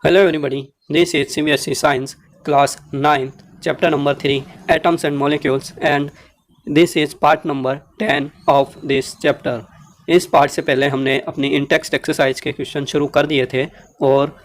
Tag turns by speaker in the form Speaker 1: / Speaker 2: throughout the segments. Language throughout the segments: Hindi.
Speaker 1: Hello everybody, this is CBSE Science class 9 chapter number 3 atoms and molecules and this is part number 10 of this chapter। इस पार्ट से पहले हमने अपनी इन टेक्स्ट एक्सरसाइज के क्वेश्चन शुरू कर दिए थे और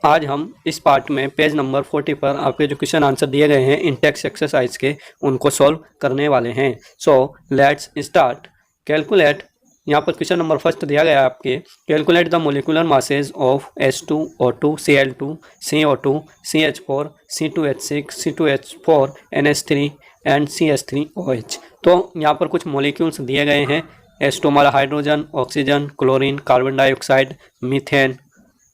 Speaker 1: आज हम इस पार्ट में पेज नंबर 40 पर आपके जो क्वेश्चन आंसर दिए गए हैं इन टेक्स्ट एक्सरसाइज के उनको सॉल्व करने वाले हैं। So let's start. कैलकुलेट, यहाँ पर क्वेश्चन नंबर फर्स्ट दिया गया है आपके, calculate the molecular masses of H2O2 Cl2 CO2 CH4 C2H6 C2H4 NH3 and CH3OH। तो यहाँ पर कुछ मोलिक्यूल्स दिए गए हैं। H2 हमारा hydrogen, oxygen, chlorine, carbon dioxide, methane,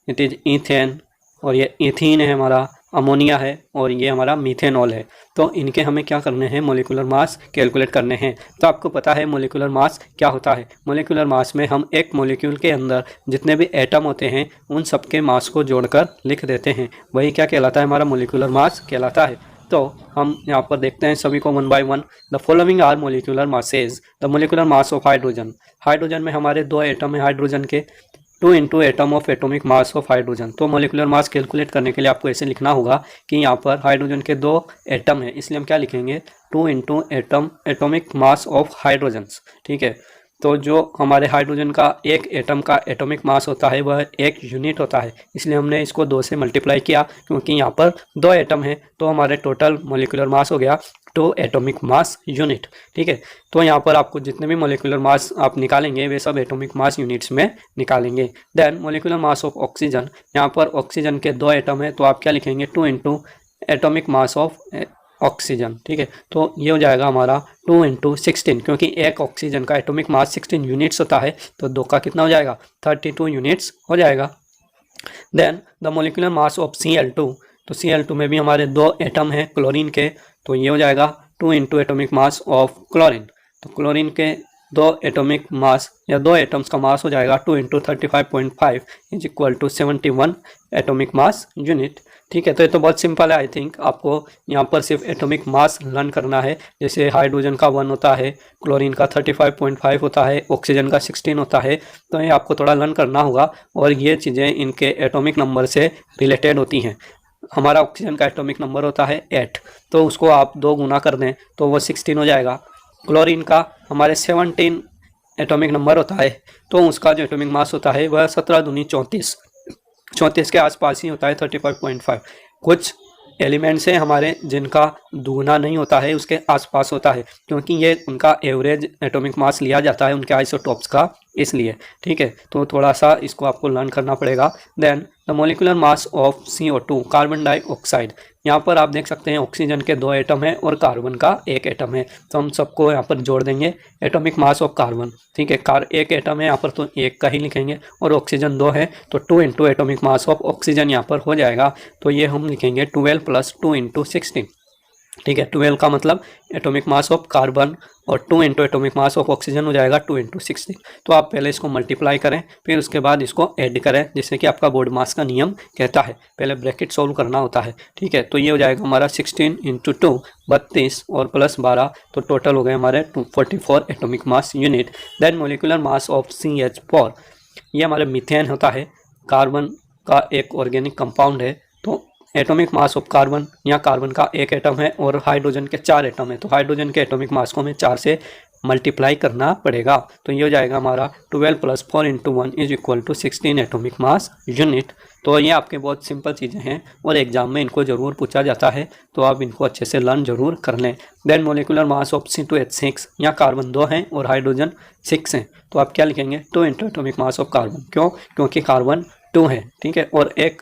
Speaker 1: it is ethane, और ये इथीन है हमारा, अमोनिया है, और ये हमारा मीथेनॉल है। तो इनके हमें क्या करने हैं, मोलिकुलर मास कैलकुलेट करने हैं। तो आपको पता है मोलिकुलर मास क्या होता है। मोलिकुलर मास में हम एक मोलिक्यूल के अंदर जितने भी एटम होते हैं उन सब के मास को जोड़कर लिख देते हैं, वही क्या कहलाता है, हमारा मोलिकुलर मास कहलाता है। तो हम यहाँ पर देखते हैं सभी को one by one. The following are molecular masses. The molecular mass of hydrogen, hydrogen में हमारे दो एटम है हाइड्रोजन के, 2 into atom of atomic mass of hydrogen. तो मोलिकुलर मास कैलकुलेट करने के लिए आपको ऐसे लिखना होगा कि यहाँ पर हाइड्रोजन के दो एटम है, इसलिए हम क्या लिखेंगे, 2 into atom atomic mass of hydrogens. ठीक है, तो जो हमारे हाइड्रोजन का एक एटम का एटॉमिक मास होता है वह 1 यूनिट होता है, इसलिए हमने इसको 2 से मल्टीप्लाई किया क्योंकि यहाँ पर 2 एटम है। तो हमारे टोटल मोलिकुलर मास हो गया 2 एटॉमिक मास यूनिट। ठीक है, तो यहाँ पर आपको जितने भी मोलिकुलर मास आप निकालेंगे वे सब एटॉमिक मास यूनिट्स में निकालेंगे। Then molecular mass of oxygen, यहाँ पर ऑक्सीजन के 2 एटम है तो आप क्या लिखेंगे, 2 into atomic mass of oxygen. ठीक है, तो ये हो जाएगा हमारा 2 इंटू 16, क्योंकि एक ऑक्सीजन का एटॉमिक मास 16 यूनिट्स होता है, तो 2 का कितना हो जाएगा, 32 यूनिट्स हो जाएगा। Then the molecular mass of Cl2, तो Cl2 में भी हमारे 2 एटम हैं क्लोरीन के, तो ये हो जाएगा 2 into atomic mass of chlorine. तो क्लोरीन के 2 एटॉमिक मास या 2 एटम्स का मास हो जाएगा 2 into 35.5 is equal to 71 atomic mass unit. ठीक है, तो ये तो बहुत सिंपल है। आई थिंक आपको यहाँ पर सिर्फ एटॉमिक मास लर्न करना है। जैसे हाइड्रोजन का 1 होता है, क्लोरीन का 35.5 होता है, ऑक्सीजन का 16 होता है, तो ये आपको थोड़ा लर्न करना होगा और ये चीज़ें इनके एटॉमिक नंबर से रिलेटेड होती हैं। हमारा ऑक्सीजन का एटॉमिक नंबर होता है 8, तो उसको आप 2 गुना कर दें तो वो 16 हो जाएगा। क्लोरीन का हमारे 17 एटॉमिक नंबर होता है, तो उसका जो एटॉमिक मास होता है वह 17 दूनी 34, 34 के आसपास ही होता है, 35.5। कुछ एलिमेंट्स हैं हमारे जिनका दुगना नहीं होता है, उसके आसपास होता है, क्योंकि ये उनका एवरेज एटॉमिक मास लिया जाता है उनके आइसोटॉप्स का, इसलिए। ठीक है, तो थोड़ा सा इसको आपको लर्न करना पड़ेगा। Then the molecular mass of CO2 carbon dioxide, यहाँ पर आप देख सकते हैं ऑक्सीजन के 2 एटम है और कार्बन का 1 एटम है, तो हम सबको यहाँ पर जोड़ देंगे। एटॉमिक मास ऑफ कार्बन, ठीक है, 1 एटम है यहाँ पर तो 1 का ही लिखेंगे, और ऑक्सीजन 2 है तो 2 into atomic mass of oxygen यहाँ पर हो जाएगा, तो ये हम लिखेंगे 12 प्लस 2 इंटू 16। ठीक है, 12 का मतलब एटॉमिक मास ऑफ कार्बन और 2 into atomic mass of oxygen हो जाएगा 2 इंटू 16। तो आप पहले इसको मल्टीप्लाई करें, फिर उसके बाद इसको ऐड करें, जैसे कि आपका बोर्ड मास का नियम कहता है, पहले ब्रैकेट सोल्व करना होता है। ठीक है, तो ये हो जाएगा हमारा 16 इंटू 2 32 और प्लस 12, तो टोटल हो गए हमारे 244 atomic mass unit. Then molecular mass of CH4, ये हमारे मीथेन होता है, कार्बन का एक ऑर्गेनिक कंपाउंड है। तो एटॉमिक मास ऑफ कार्बन, यहाँ कार्बन का 1 एटम है और हाइड्रोजन के 4 एटम है, तो हाइड्रोजन के एटॉमिक मास को हमें 4 से मल्टीप्लाई करना पड़ेगा, तो ये हो जाएगा हमारा 12 plus 4 into 1 is equal to 16 atomic mass unit. तो ये आपके बहुत सिंपल चीज़ें हैं और एग्जाम में इनको ज़रूर पूछा जाता है, तो आप इनको अच्छे से लर्न जरूर कर लें। Then molecular mass of C2H6, यहाँ कार्बन 2 हैं और हाइड्रोजन 6 हैं, तो आप क्या लिखेंगे, 2 into atomic mass of carbon. क्यों, क्योंकि कार्बन 2 है। ठीक है, और एक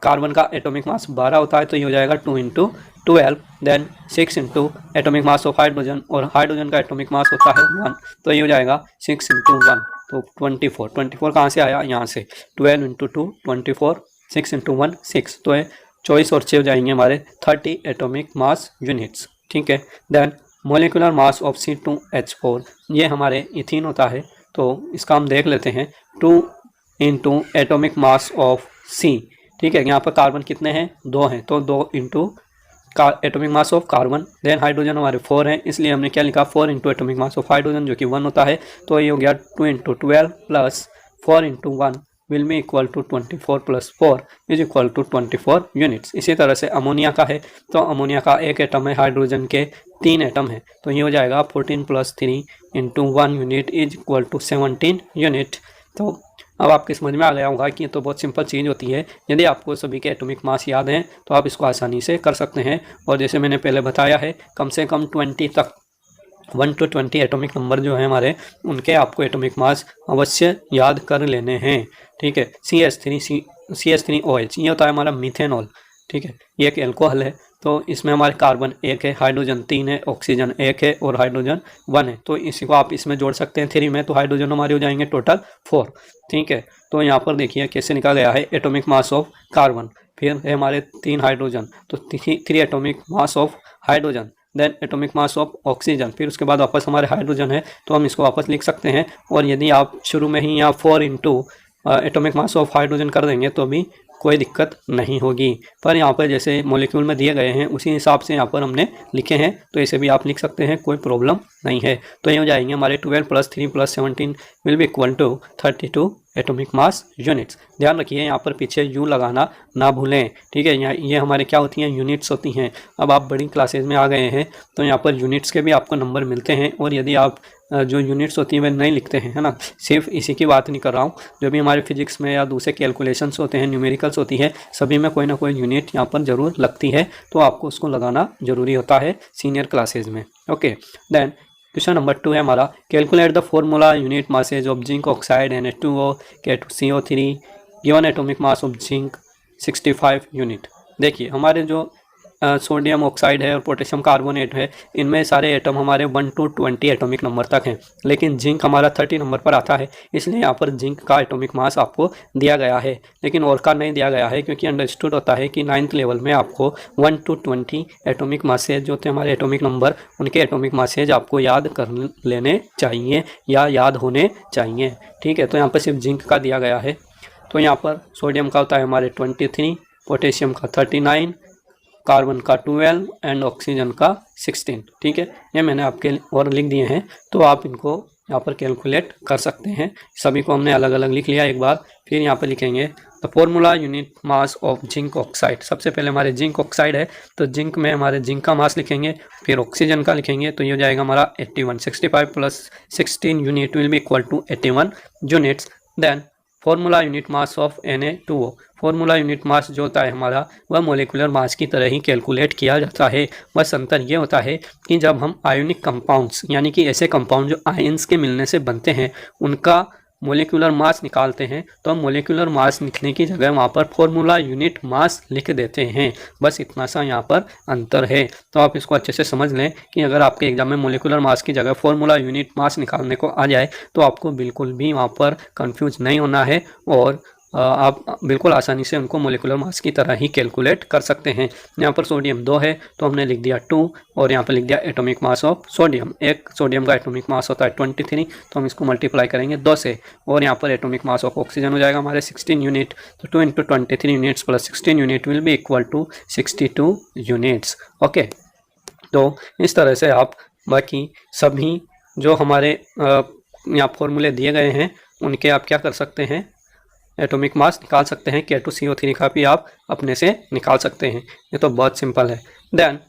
Speaker 1: कार्बन का एटॉमिक मास 12 होता है, तो ये हो जाएगा 2 into 12। Then 6 into atomic mass of hydrogen, और हाइड्रोजन का एटॉमिक मास होता है 1, तो ये हो जाएगा 6 इंटू 1, तो 24। 24 कहाँ से आया, यहाँ से 12 इंटू 2 24, 6 इंटू 1 6, तो 24 और 6 हो जाएंगे हमारे 30 एटॉमिक मास यूनिट्स। ठीक है, then molecular mass of C2H4, ये हमारे इथीन होता है, तो इसका हम देख लेते हैं, 2 into atomic mass of C। ठीक है, यहाँ पर कार्बन कितने हैं, 2 हैं, तो 2 into atomic mass of carbon. Then hydrogen हमारे 4 हैं, इसलिए हमने क्या लिखा, 4 into atomic mass of hydrogen जो कि 1 होता है, तो ये हो गया 2 into 12 plus 4 into 1 will be equal to 24 plus 4 is equal to 24 units. इसी तरह से अमोनिया का है, तो अमोनिया का एक एटम है, हाइड्रोजन के 3 एटम है, तो ये हो जाएगा 14 plus 3 into 1 unit is equal to 17 unit. तो अब आपके समझ में आ गया होगा कि ये तो बहुत सिंपल चीज़ होती है। यदि आपको सभी के एटॉमिक मास याद हैं तो आप इसको आसानी से कर सकते हैं। और जैसे मैंने पहले बताया है, कम से कम 20 तक 1 to 20 एटॉमिक नंबर जो है हमारे, उनके आपको एटॉमिक मास अवश्य याद कर लेने हैं। ठीक है, CH3OH ये होता है हमारा मिथेनॉल। ठीक है, ये एक एल्कोहल है, तो इसमें हमारे कार्बन 1 है, हाइड्रोजन 3 है, ऑक्सीजन 1 है और हाइड्रोजन 1 है। तो इसी को आप इसमें जोड़ सकते हैं 3 में, तो हाइड्रोजन हमारे हो जाएंगे टोटल 4। ठीक है, तो यहाँ पर देखिए कैसे निकाला गया है एटॉमिक मास ऑफ कार्बन, फिर है हमारे 3 हाइड्रोजन, तो 3 atomic mass of hydrogen, then atomic mass of oxygen, फिर उसके बाद वापस हमारे हाइड्रोजन है, तो हम इसको वापस लिख सकते हैं। और यदि आप शुरू में ही यहाँ 4 into atomic mass of hydrogen कर देंगे तो भी कोई दिक्कत नहीं होगी। पर यहाँ पर जैसे मॉलिक्यूल में दिए गए हैं उसी हिसाब से यहाँ पर हमने लिखे हैं, तो इसे भी आप लिख सकते हैं, कोई प्रॉब्लम नहीं है। तो ये हो जाएंगे हमारे 12 plus 3 plus 17 will be equal to 32 atomic mass units. ध्यान रखिए यहाँ पर पीछे यू लगाना ना भूलें। ठीक है, यहाँ ये हमारे क्या होती हैं, यूनिट्स होती हैं। अब आप बड़ी क्लासेज में आ गए हैं तो यहाँ पर यूनिट्स के भी आपको नंबर मिलते हैं, और यदि आप जो यूनिट्स होती हैं वे नहीं लिखते हैं, है ना, सिर्फ इसी की बात नहीं कर रहा हूँ, जो भी हमारे फिजिक्स में या दूसरे कैलकुलेशंस होते हैं, न्यूमेरिकल्स होती है, सभी में कोई ना कोई यूनिट यहाँ पर ज़रूर लगती है, तो आपको उसको लगाना ज़रूरी होता है सीनियर क्लासेज में। ओके, देन क्वेश्चन नंबर 2 है हमारा, calculate the formula unit masses of zinc oxide Na2O K2CO3 given atomic mass of zinc 65 unit. देखिए हमारे जो सोडियम ऑक्साइड है और पोटेशियम कार्बोनेट है, इनमें सारे एटम हमारे 1 to 20 एटॉमिक नंबर तक हैं, लेकिन जिंक हमारा 30 नंबर पर आता है, इसलिए यहाँ पर जिंक का एटॉमिक मास आपको दिया गया है, लेकिन और का नहीं दिया गया है, क्योंकि अंडरस्टूड होता है कि 9th लेवल में आपको 1 to 20 एटॉमिक मासेज जो थे हमारे एटॉमिक नंबर, उनके एटॉमिक मासेज आपको याद कर लेने चाहिए या याद होने चाहिए। ठीक है, तो यहाँ पर सिर्फ जिंक का दिया गया है, तो यहाँ पर सोडियम का होता है हमारे 23, पोटेशियम का 39, कार्बन का 12 एंड ऑक्सीजन का 16। ठीक है, ये मैंने आपके और लिख दिए हैं, तो आप इनको यहाँ पर कैलकुलेट कर सकते हैं। सभी को हमने अलग अलग लिख लिया एक बार, फिर यहाँ पर लिखेंगे the formula unit mass of zinc oxide. सबसे पहले हमारे जिंक ऑक्साइड है, तो जिंक में हमारे जिंक का मास लिखेंगे, फिर ऑक्सीजन का लिखेंगे, तो ये हो जाएगा हमारा 81। 65 plus 16 unit will be equal to 81 units. Then formula unit mass of Na2O, formula unit mass जो होता है हमारा, वह मोलिकुलर मास की तरह ही कैलकुलेट किया जाता है। बस अंतर ये होता है कि जब हम आयोनिक कंपाउंड्स, यानी कि ऐसे कंपाउंड जो आयंस के मिलने से बनते हैं, उनका मोलिकुलर मास निकालते हैं, तो हम मोलिकुलर मास लिखने की जगह वहाँ पर फॉर्मूला यूनिट मास लिख देते हैं। बस इतना सा यहाँ पर अंतर है, तो आप इसको अच्छे से समझ लें कि अगर आपके एग्जाम में मोलिकुलर मास की जगह फॉर्मूला यूनिट मास निकालने को आ जाए तो आपको बिल्कुल भी वहाँ पर कंफ्यूज नहीं होना है, और आप बिल्कुल आसानी से उनको मोलिकुलर मास की तरह ही कैलकुलेट कर सकते हैं। यहाँ पर सोडियम 2 है, तो हमने लिख दिया 2, और यहाँ पर लिख दिया एटॉमिक मास ऑफ सोडियम। एक सोडियम का एटॉमिक मास होता है 23, तो हम इसको मल्टीप्लाई करेंगे 2 से, और यहाँ पर एटॉमिक मास ऑफ ऑक्सीजन हो जाएगा हमारे 16 यूनिट, तो 2 into 23 units plus 16 unit will be equal to 62 units. Okay, तो इस तरह से आप बाकी सभी जो हमारे यहाँ फॉर्मूले दिए गए हैं उनके आप क्या कर सकते हैं, एटॉमिक मास निकाल सकते हैं। K2CO3 का भी आप अपने से निकाल सकते हैं, ये तो बहुत सिंपल है। देन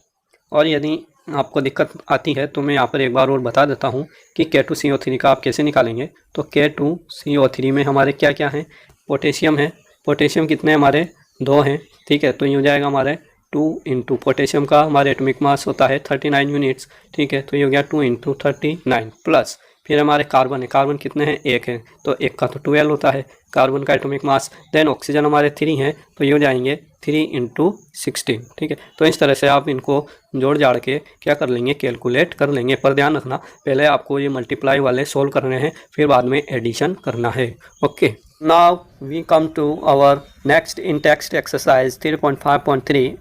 Speaker 1: और यदि आपको दिक्कत आती है तो मैं यहाँ पर एक बार और बता देता हूँ कि K2CO3 का आप कैसे निकालेंगे। तो K2CO3 में हमारे क्या क्या हैं, पोटेशियम है, पोटेशियम कितने हमारे 2 हैं। ठीक है, तो ये हो जाएगा हमारे 2 इंटू पोटेशियम का हमारे एटॉमिक मास होता है 39 यूनिट्स। ठीक है, तो ये हो गया 2 इंटू 39 प्लस फिर हमारे कार्बन है, कार्बन कितने हैं 1 है, तो 1 का तो 12 होता है कार्बन का एटॉमिक मास। देन ऑक्सीजन हमारे 3 हैं, तो ये हो जाएंगे 3 इंटू 16। ठीक है, तो इस तरह से आप इनको जोड़ जाड़ के क्या कर लेंगे, कैलकुलेट कर लेंगे। पर ध्यान रखना पहले आपको ये मल्टीप्लाई वाले सोल्व करने हैं, फिर बाद में एडिशन करना है। Okay, now we come to our next in text exercise 3.5.3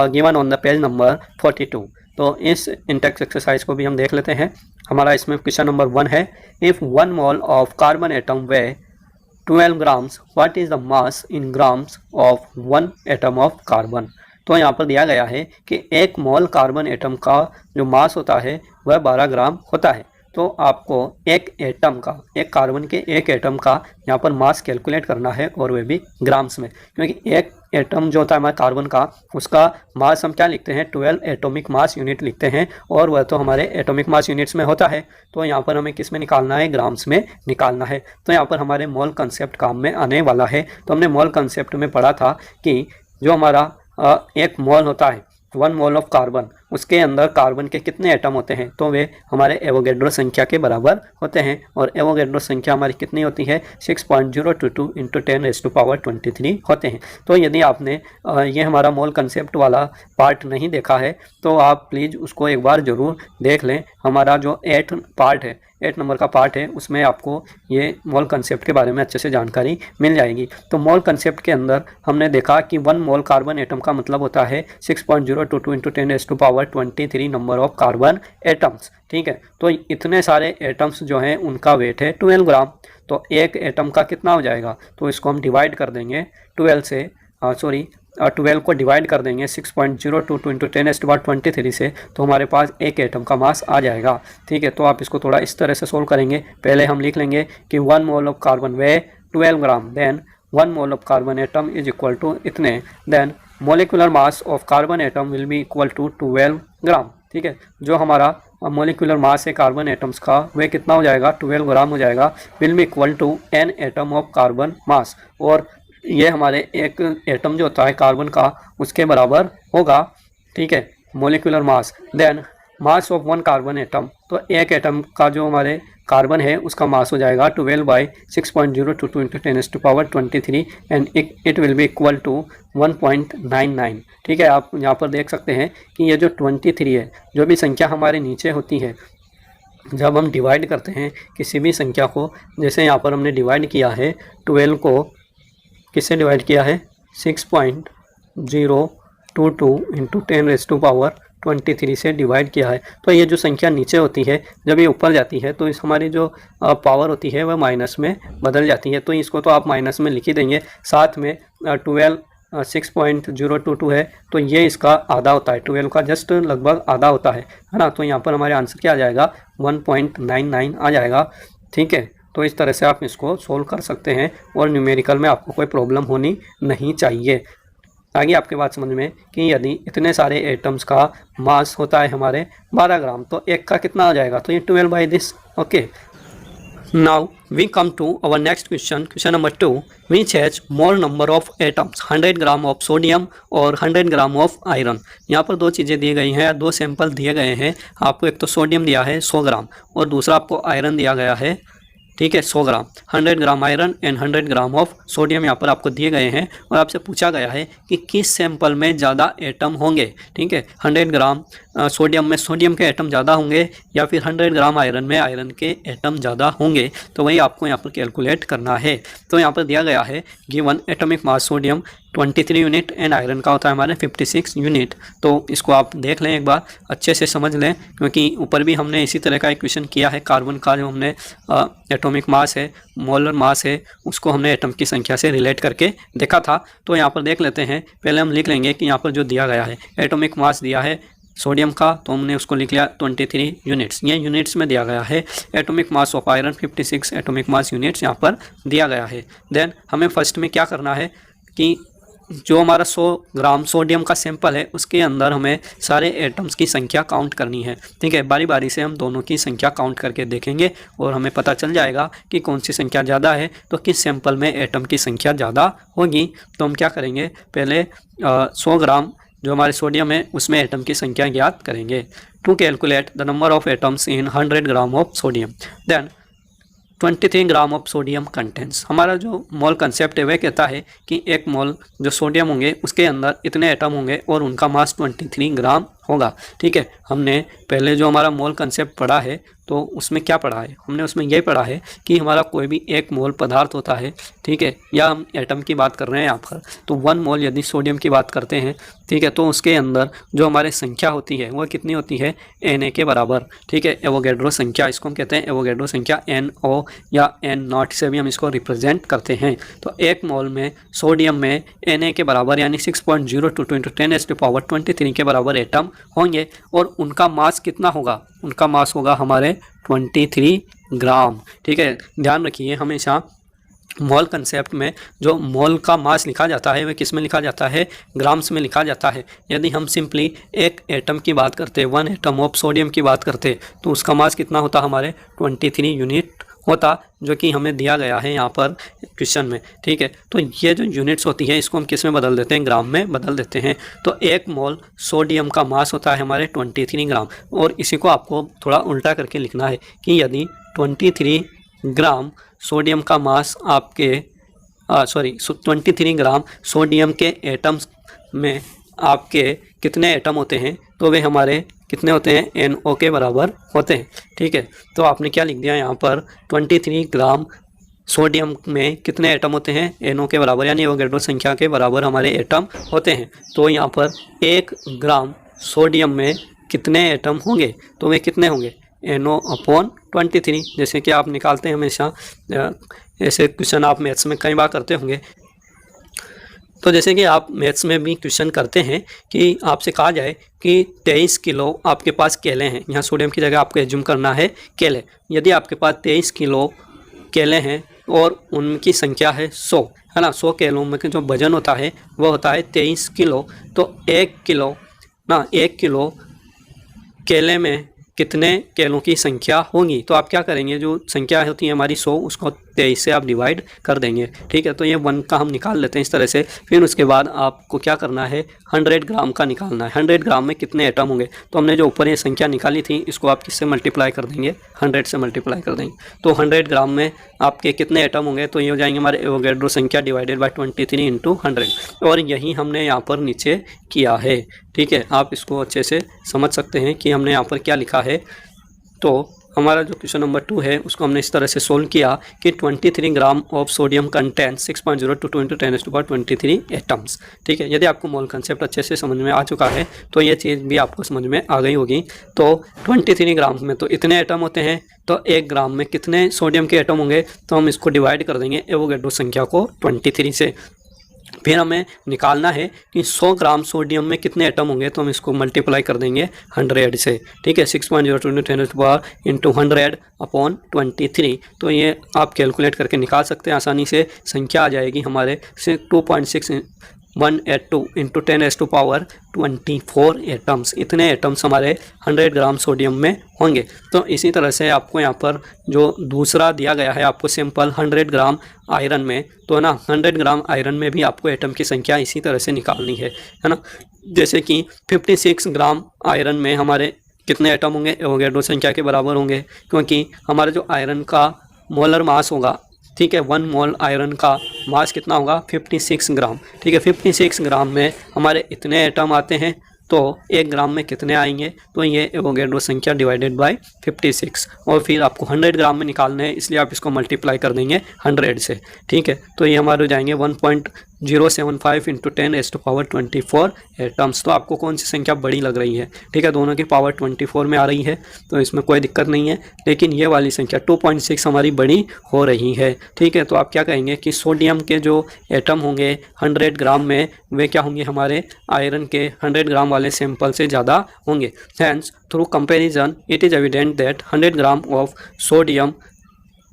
Speaker 1: given on the page number 42। तो इस इंटेक्स एक्सरसाइज को भी हम देख लेते हैं। हमारा इसमें क्वेश्चन नंबर 1 है, if 1 mole of carbon atom way 12 grams, what is the mass in grams of 1 atom of carbon. तो यहाँ पर दिया गया है कि 1 मोल कार्बन एटम का जो मास होता है वह 12 ग्राम होता है। तो आपको एक एटम का, एक कार्बन के एक एटम का यहाँ पर मास कैलकुलेट करना है, और वे भी ग्राम्स में, क्योंकि एक एटम जो होता है हमारे कार्बन का, उसका मास हम क्या लिखते हैं, 12 एटॉमिक मास यूनिट लिखते हैं, और वह तो हमारे एटॉमिक मास यूनिट्स में होता है। तो यहाँ पर हमें किस में निकालना है, ग्राम्स में निकालना है। तो यहाँ पर हमारे मोल कंसेप्ट काम में आने वाला है। तो हमने मोल कंसेप्ट में पढ़ा था कि जो हमारा एक मोल होता है, 1 मोल ऑफ कार्बन, उसके अंदर कार्बन के कितने एटम होते हैं, तो वे हमारे एवोगैड्रो संख्या के बराबर होते हैं। और एवोगैड्रो संख्या हमारी कितनी होती है, 6.022 × 10⁻23 होते हैं। तो यदि आपने ये हमारा मोल कंसेप्ट वाला पार्ट नहीं देखा है तो आप प्लीज़ उसको एक बार ज़रूर देख लें। हमारा जो 8 नंबर का पार्ट है, उसमें आपको ये मोल कंसेप्ट के बारे में अच्छे से जानकारी मिल जाएगी। तो मोल कंसेप्ट के अंदर हमने देखा कि 1 मोल कार्बन एटम का मतलब होता है 6.022 × 10⁻23 नंबर ऑफ कार्बन एटम्स। ठीक है, तो इतने सारे एटम्स जो हैं उनका वेट है 12 ग्राम। तो एक एटम का कितना हो जाएगा, तो इसको हम डिवाइड कर देंगे 12 को डिवाइड कर देंगे 6.022 × 10⁻23 से, तो हमारे पास एक एटम का मास आ जाएगा। ठीक है, तो आप इसको थोड़ा इस तरह से सोल्व करेंगे। पहले हम लिख लेंगे कि 1 mole of carbon weigh 12 gram, then 1 mole of carbon atom is equal to इतने, then molecular mass of carbon atom will be equal to 12 gram. ठीक है, जो हमारा मोलिकुलर मास है कार्बन एटम्स का, वह कितना हो जाएगा, 12 ग्राम हो जाएगा, will be equal to n atom of carbon mass. और ये हमारे एक एटम जो होता है कार्बन का, उसके बराबर होगा। ठीक है, molecular mass, then mass of 1 carbon atom, तो एक एटम का जो हमारे कार्बन है उसका मास हो जाएगा 12/6.022 × 10⁻23 and it will be equal to 1.99। ठीक है, आप यहाँ पर देख सकते हैं कि ये जो 23 है, जो भी संख्या हमारे नीचे होती है, जब हम डिवाइड करते हैं किसी भी संख्या को, जैसे यहाँ पर हमने डिवाइड किया है 12 को, किससे डिवाइड किया है, 6.022 × 10⁻23 से डिवाइड किया है। तो ये जो संख्या नीचे होती है, जब ये ऊपर जाती है तो इस हमारी जो पावर होती है वह माइनस में बदल जाती है। तो इसको तो आप माइनस में लिख ही देंगे। साथ में 6.022 है, तो ये इसका आधा होता है, 12 का जस्ट लगभग आधा होता है ना। तो यहाँ पर हमारे आंसर क्या आ जाएगा, 1.99 आ जाएगा। ठीक है, तो इस तरह से आप इसको सोल्व कर सकते हैं और न्यूमेरिकल में आपको कोई प्रॉब्लम होनी नहीं चाहिए। आगे आपके बात समझ में कि यदि इतने सारे एटम्स का मास होता है हमारे 12 ग्राम, तो एक का कितना आ जाएगा, तो ये 12 by this. Okay, now we come to our next question number 2, which has more number of atoms, 100 gram of sodium और 100 ग्राम ऑफ आयरन। यहाँ पर दो चीज़ें दी गई हैं, दो सैंपल दिए गए हैं आपको। एक तो सोडियम दिया है 100 ग्राम और दूसरा आपको आयरन दिया गया है, ठीक है, 100 gram. 100 gram iron and 100 gram of sodium यहाँ पर आपको दिए गए हैं, और आपसे पूछा गया है कि किस सैंपल में ज़्यादा एटम होंगे। ठीक है, 100 ग्राम सोडियम में सोडियम के एटम ज़्यादा होंगे या फिर 100 ग्राम आयरन में आयरन के एटम ज़्यादा होंगे, तो वही आपको यहाँ पर कैलकुलेट करना है। तो यहाँ पर दिया गया है given atomic mass sodium 23 unit and iron का होता है हमारे 56 यूनिट। तो इसको आप देख लें एक बार, अच्छे से समझ लें, क्योंकि ऊपर भी हमने इसी तरह का इक्वेशन किया है। कार्बन का जो हमने एटॉमिक मास है, मोलर मास है, उसको हमने एटम की संख्या से रिलेट करके देखा था। तो यहाँ पर देख लेते हैं। पहले हम लिख लेंगे कि यहाँ पर जो दिया गया है एटॉमिक मास दिया है सोडियम का, तो हमने उसको लिख लिया 23 यूनिट्स, ये यूनिट्स में दिया गया है। Atomic mass of iron 56 atomic mass units यहाँ पर दिया गया है। देन हमें फर्स्ट में क्या करना है कि जो हमारा 100 ग्राम सोडियम का सैंपल है उसके अंदर हमें सारे एटम्स की संख्या काउंट करनी है। ठीक है, बारी बारी से हम दोनों की संख्या काउंट करके देखेंगे और हमें पता चल जाएगा कि कौन सी संख्या ज़्यादा है, तो किस सैंपल में एटम की संख्या ज़्यादा होगी। तो हम क्या करेंगे, पहले 100 ग्राम जो हमारे सोडियम है उसमें एटम की संख्या ज्ञात करेंगे। To calculate the number of atoms in 100 gram of sodium, then 23 gram of sodium contents. हमारा जो मोल कंसेप्ट है वह कहता है कि एक मोल जो सोडियम होंगे उसके अंदर इतने एटम होंगे और उनका मास 23 ग्राम होगा। ठीक है, हमने पहले जो हमारा मोल कंसेप्ट पढ़ा है तो उसमें क्या पढ़ा है, हमने उसमें यही पढ़ा है कि हमारा कोई भी एक मोल पदार्थ होता है, ठीक है, या हम एटम की बात कर रहे हैं यहाँ पर, तो 1 मोल यदि सोडियम की बात करते हैं, ठीक है, तो उसके अंदर जो हमारी संख्या होती है वह कितनी होती है, Na के बराबर। ठीक है, एवोगैड्रो संख्या, इसको हम कहते हैं एवोगैड्रो संख्या, NO या N0 से भी हम इसको रिप्रेजेंट करते हैं। तो एक मोल में सोडियम में Na के बराबर यानी 6.022 × 10⁻23 के बराबर एटम होंगे और उनका मास कितना होगा, उनका मास होगा हमारे 23 ग्राम। ठीक है, ध्यान रखिए हमेशा मोल कंसेप्ट में जो मोल का मास लिखा जाता है वह किस में लिखा जाता है, ग्राम्स में लिखा जाता है। यदि हम सिंपली एक एटम की बात करते, 1 एटम ऑफ सोडियम की बात करते, तो उसका मास कितना होता हमारे 23 यूनिट होता, जो कि हमें दिया गया है यहाँ पर क्वेश्चन में। ठीक है, तो ये जो यूनिट्स होती है इसको हम किस में बदल देते हैं, ग्राम में बदल देते हैं। तो 1 मोल सोडियम का मास होता है हमारे 23 ग्राम। और इसी को आपको थोड़ा उल्टा करके लिखना है कि यदि 23 ग्राम सोडियम का मास आपके 23 ग्राम सोडियम के एटम्स में आपके कितने एटम होते हैं, तो वे हमारे कितने होते हैं, NO के बराबर होते हैं। ठीक है, तो आपने क्या लिख दिया यहाँ पर, 23 ग्राम सोडियम में कितने एटम होते हैं, NO के बराबर, यानी एवोगैड्रो संख्या के बराबर हमारे एटम होते हैं। तो यहाँ पर 1 ग्राम सोडियम में कितने एटम होंगे, तो वे कितने होंगे, NO/23। जैसे कि आप निकालते हैं हमेशा, ऐसे क्वेश्चन आप मैथ्स में कई बार करते होंगे। तो जैसे कि आप मैथ्स में भी क्वेश्चन करते हैं कि आपसे कहा जाए कि 23 किलो आपके पास केले हैं, यहाँ सोडियम की जगह आपको एज्यूम करना है केले। यदि आपके पास 23 किलो केले हैं और उनकी संख्या है 100, है ना, 100 केलों में जो वजन होता है वो होता है 23 किलो। तो 1 किलो केले में कितने केलों की संख्या होगी, तो आप क्या करेंगे, जो संख्या होती है हमारी 100, उसको 23 से आप डिवाइड कर देंगे। ठीक है, तो ये 1 का हम निकाल लेते हैं इस तरह से। फिर उसके बाद आपको क्या करना है, 100 ग्राम का निकालना है। 100 ग्राम में कितने एटम होंगे, तो हमने जो ऊपर ये संख्या निकाली थी इसको आप किससे मल्टीप्लाई कर देंगे, 100 से मल्टीप्लाई कर देंगे। तो 100 ग्राम में आपके कितने एटम होंगे, तो ये हो जाएंगे हमारे एवोगैड्रो संख्या डिवाइडेड बाई 23 × 100। और यही हमने यहाँ पर नीचे किया है। ठीक है, आप इसको अच्छे से समझ सकते हैं कि हमने यहाँ पर क्या लिखा है। तो हमारा जो क्वेश्चन नंबर 2 है उसको हमने इस तरह से सोल्व किया कि 23 gram of sodium content 6.02 × 10⁻23 atoms. ठीक है, यदि आपको मोल कंसेप्ट अच्छे से समझ में आ चुका है तो ये चीज़ भी आपको समझ में आ गई होगी। तो 23 ग्राम में तो इतने एटम होते हैं, तो 1 ग्राम में कितने सोडियम के एटम होंगे, तो हम इसको डिवाइड कर देंगे एवोगैड्रो संख्या को 23 से। फिर हमें निकालना है कि 100 ग्राम सोडियम में कितने एटम होंगे, तो हम इसको मल्टीप्लाई कर देंगे 100 से। ठीक है, 6.02 × 10⁻100/23। तो ये आप कैलकुलेट करके निकाल सकते हैं आसानी से। संख्या आ जाएगी हमारे 2.6182 × 10⁻24 एटम्स। इतने एटम्स हमारे 100 ग्राम सोडियम में होंगे। तो इसी तरह से आपको यहाँ पर जो दूसरा दिया गया है आपको सिंपल 100 ग्राम आयरन में, तो ना 100 ग्राम आयरन में भी आपको एटम की संख्या इसी तरह से निकालनी है ना। जैसे कि 56 ग्राम आयरन में हमारे कितने एटम होंगे, एवोगैड्रो संख्या के बराबर होंगे, क्योंकि हमारा जो आयरन का मोलर मास होगा, ठीक है, 1 मोल आयरन का मास कितना होगा, 56 ग्राम। ठीक है, 56 ग्राम में हमारे इतने एटम आते हैं, तो 1 ग्राम में कितने आएंगे, तो ये एवोगैड्रो संख्या डिवाइडेड बाय 56। और फिर आपको 100 ग्राम में निकालना है, इसलिए आप इसको मल्टीप्लाई कर देंगे 100 से। ठीक है, तो ये हमारे हो जाएंगे 1.075 × 10⁻24 एटम्स। तो आपको कौन सी संख्या बड़ी लग रही है, ठीक है, दोनों की पावर 24 में आ रही है, तो इसमें कोई दिक्कत नहीं है। लेकिन ये वाली संख्या 2.6 हमारी बड़ी हो रही है। ठीक है, तो आप क्या कहेंगे कि सोडियम के जो एटम होंगे 100 ग्राम में, वे क्या होंगे, हमारे आयरन के 100 ग्राम वाले सैंपल से ज़्यादा होंगे। Hence through comparison it is evident that 100 gram of sodium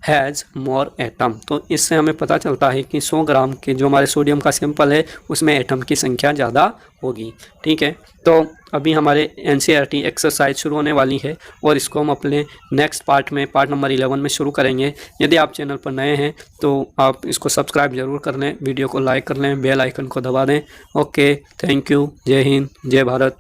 Speaker 1: has more atom. तो इससे हमें पता चलता है कि 100 ग्राम के जो हमारे सोडियम का सैंपल है उसमें एटम की संख्या ज़्यादा होगी। ठीक है, तो अभी हमारे NCERT एक्सरसाइज शुरू होने वाली है और इसको हम अपने नेक्स्ट पार्ट में, पार्ट नंबर 11 में शुरू करेंगे। यदि आप चैनल पर नए हैं तो आप इसको सब्सक्राइब ज़रूर कर लें, वीडियो को लाइक कर लें, बेल आइकन को दबा दें। ओके, थैंक यू, जय हिंद, जय भारत।